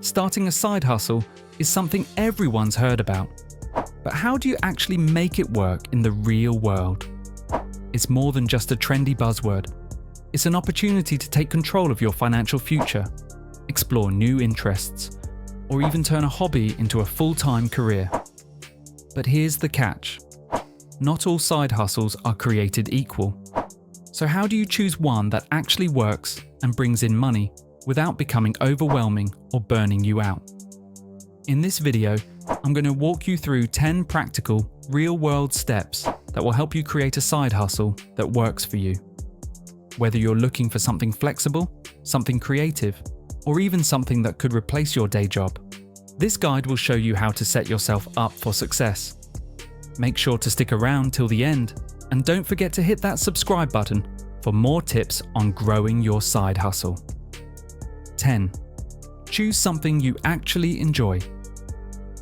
Starting a side hustle is something everyone's heard about. But how do you actually make it work in the real world? It's more than just a trendy buzzword. It's an opportunity to take control of your financial future, explore new interests, or even turn a hobby into a full-time career. But here's the catch. Not all side hustles are created equal. So how do you choose one that actually works and brings in money without becoming overwhelming or burning you out? In this video, I'm going to walk you through 10 practical, real-world steps that will help you create a side hustle that works for you. Whether you're looking for something flexible, something creative, or even something that could replace your day job, this guide will show you how to set yourself up for success. Make sure to stick around till the end, and don't forget to hit that subscribe button for more tips on growing your side hustle. 10. Choose something you actually enjoy.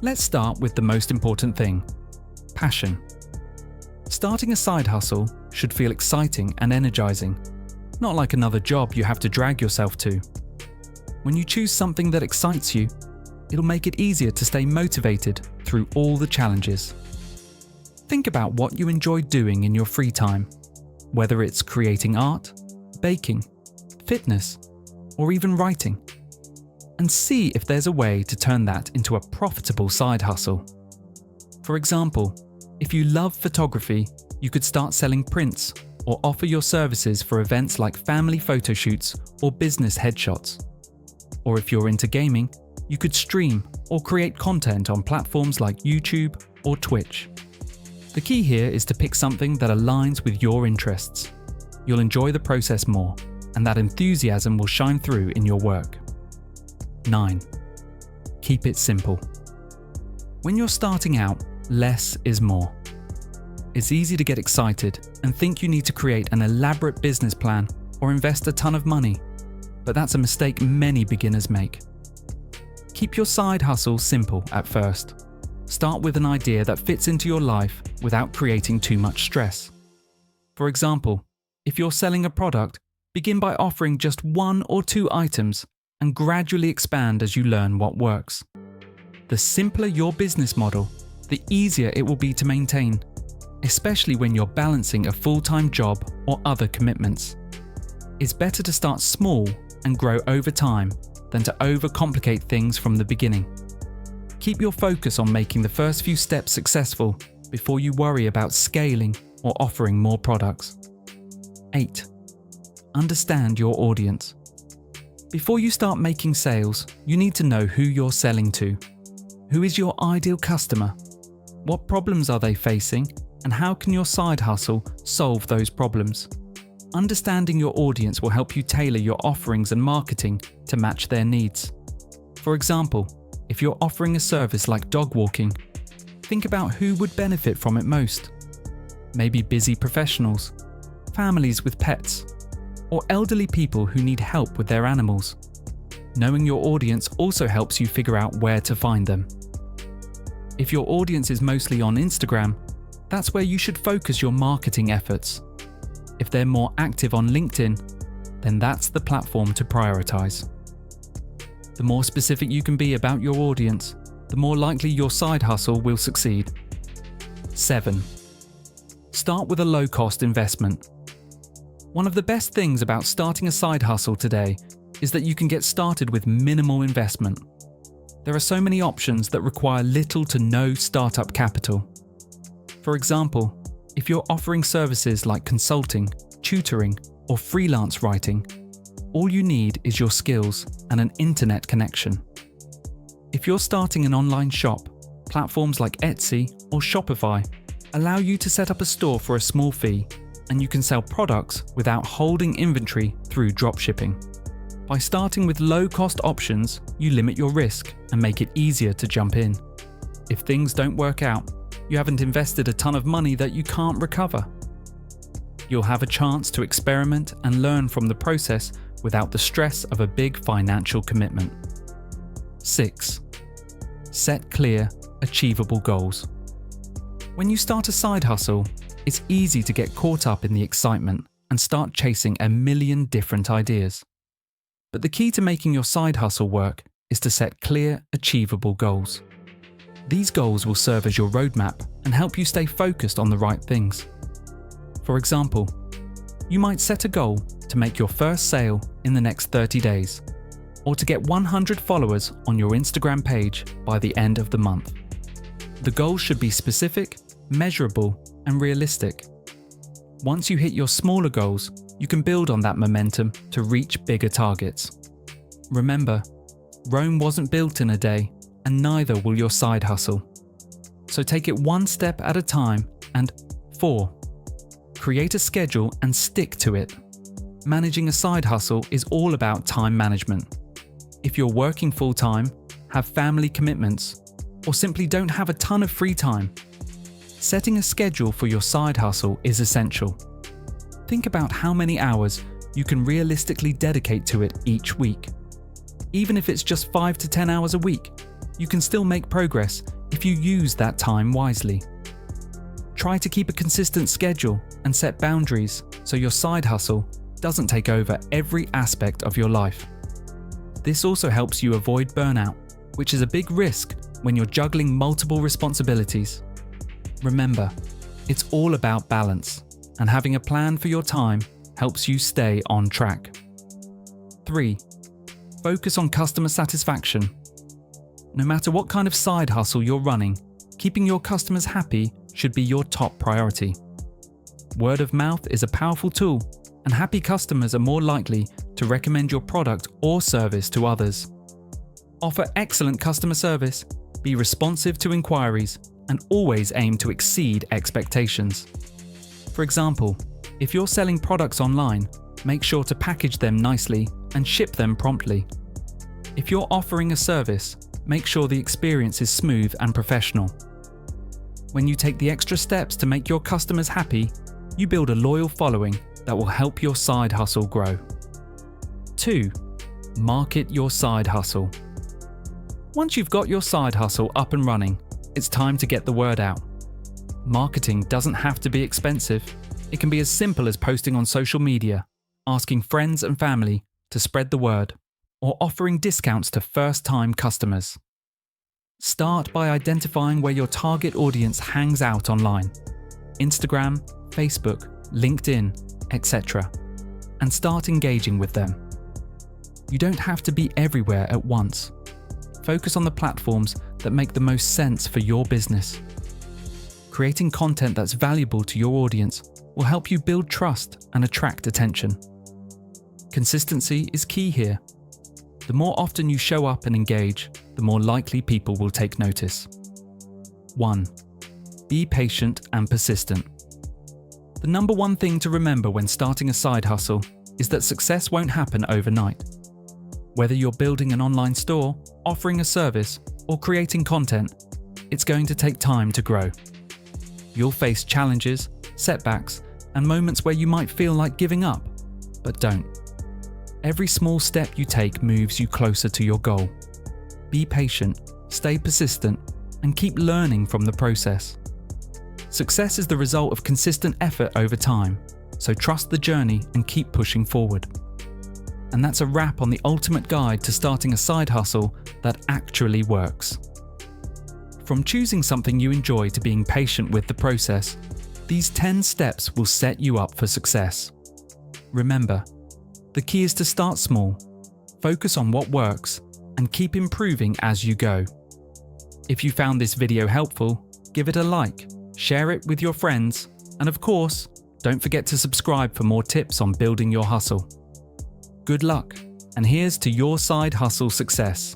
Let's start with the most important thing: passion. Starting a side hustle should feel exciting and energizing, not like another job you have to drag yourself to. When you choose something that excites you, it'll make it easier to stay motivated through all the challenges. Think about what you enjoy doing in your free time, whether it's creating art, baking, fitness, or even writing, and see if there's a way to turn that into a profitable side hustle. For example, if you love photography, you could start selling prints or offer your services for events like family photo shoots or business headshots. Or if you're into gaming, you could stream or create content on platforms like YouTube or Twitch. The key here is to pick something that aligns with your interests. You'll enjoy the process more, and that enthusiasm will shine through in your work. 9. Keep it simple. When you're starting out, less is more. It's easy to get excited and think you need to create an elaborate business plan or invest a ton of money, but that's a mistake many beginners make. Keep your side hustle simple at first. Start with an idea that fits into your life without creating too much stress. For example, if you're selling a product, begin by offering just 1 or 2 items and gradually expand as you learn what works. The simpler your business model, the easier it will be to maintain, especially when you're balancing a full-time job or other commitments. It's better to start small and grow over time than to overcomplicate things from the beginning. Keep your focus on making the first few steps successful before you worry about scaling or offering more products. 8. Understand your audience. Before you start making sales, you need to know who you're selling to. Who is your ideal customer? What problems are they facing, and how can your side hustle solve those problems? Understanding your audience will help you tailor your offerings and marketing to match their needs. For example, if you're offering a service like dog walking, think about who would benefit from it most. Maybe busy professionals, families with pets, or elderly people who need help with their animals. Knowing your audience also helps you figure out where to find them. If your audience is mostly on Instagram, that's where you should focus your marketing efforts. If they're more active on LinkedIn, then that's the platform to prioritize. The more specific you can be about your audience, the more likely your side hustle will succeed. 7. Start with a low-cost investment. One of the best things about starting a side hustle today is that you can get started with minimal investment. There are so many options that require little to no startup capital. For example, if you're offering services like consulting, tutoring, or freelance writing, all you need is your skills and an internet connection. If you're starting an online shop, platforms like Etsy or Shopify allow you to set up a store for a small fee, and you can sell products without holding inventory through dropshipping. By starting with low-cost options, you limit your risk and make it easier to jump in. If things don't work out, you haven't invested a ton of money that you can't recover. You'll have a chance to experiment and learn from the process without the stress of a big financial commitment. 6. Set clear, achievable goals. When you start a side hustle, it's easy to get caught up in the excitement and start chasing a million different ideas. But the key to making your side hustle work is to set clear, achievable goals. These goals will serve as your roadmap and help you stay focused on the right things. For example, you might set a goal to make your first sale in the next 30 days, or to get 100 followers on your Instagram page by the end of the month. The goals should be specific, measurable, and realistic. Once you hit your smaller goals, you can build on that momentum to reach bigger targets. Remember, Rome wasn't built in a day, and neither will your side hustle. So take it one step at a time. And 4. Create a schedule and stick to it. Managing a side hustle is all about time management. If you're working full-time, have family commitments, or simply don't have a ton of free time, setting a schedule for your side hustle is essential. Think about how many hours you can realistically dedicate to it each week. Even if it's just 5 to 10 hours a week, you can still make progress if you use that time wisely. Try to keep a consistent schedule and set boundaries so your side hustle doesn't take over every aspect of your life. This also helps you avoid burnout, which is a big risk when you're juggling multiple responsibilities. Remember, it's all about balance, and having a plan for your time helps you stay on track. 3. Focus on customer satisfaction. No matter what kind of side hustle you're running, keeping your customers happy should be your top priority. Word of mouth is a powerful tool, and happy customers are more likely to recommend your product or service to others. Offer excellent customer service, be responsive to inquiries, and always aim to exceed expectations. For example, if you're selling products online, make sure to package them nicely and ship them promptly. If you're offering a service, make sure the experience is smooth and professional. When you take the extra steps to make your customers happy, you build a loyal following that will help your side hustle grow. 2. Market your side hustle. Once you've got your side hustle up and running, it's time to get the word out. Marketing doesn't have to be expensive. It can be as simple as posting on social media, asking friends and family to spread the word, or offering discounts to first-time customers. Start by identifying where your target audience hangs out online: Instagram, Facebook, LinkedIn, etc., and start engaging with them. You don't have to be everywhere at once. Focus on the platforms that make the most sense for your business. Creating content that's valuable to your audience will help you build trust and attract attention. Consistency is key here. The more often you show up and engage, the more likely people will take notice. 1. Be patient and persistent. The number one thing to remember when starting a side hustle is that success won't happen overnight. Whether you're building an online store, offering a service, or creating content, it's going to take time to grow. You'll face challenges, setbacks, and moments where you might feel like giving up, but don't. Every small step you take moves you closer to your goal. Be patient, stay persistent, and keep learning from the process. Success is the result of consistent effort over time, so trust the journey and keep pushing forward. And that's a wrap on the ultimate guide to starting a side hustle that actually works. From choosing something you enjoy to being patient with the process, these 10 steps will set you up for success. Remember, the key is to start small, focus on what works, and keep improving as you go. If you found this video helpful, give it a like, share it with your friends, and of course, don't forget to subscribe for more tips on building your hustle. Good luck, and here's to your side hustle success.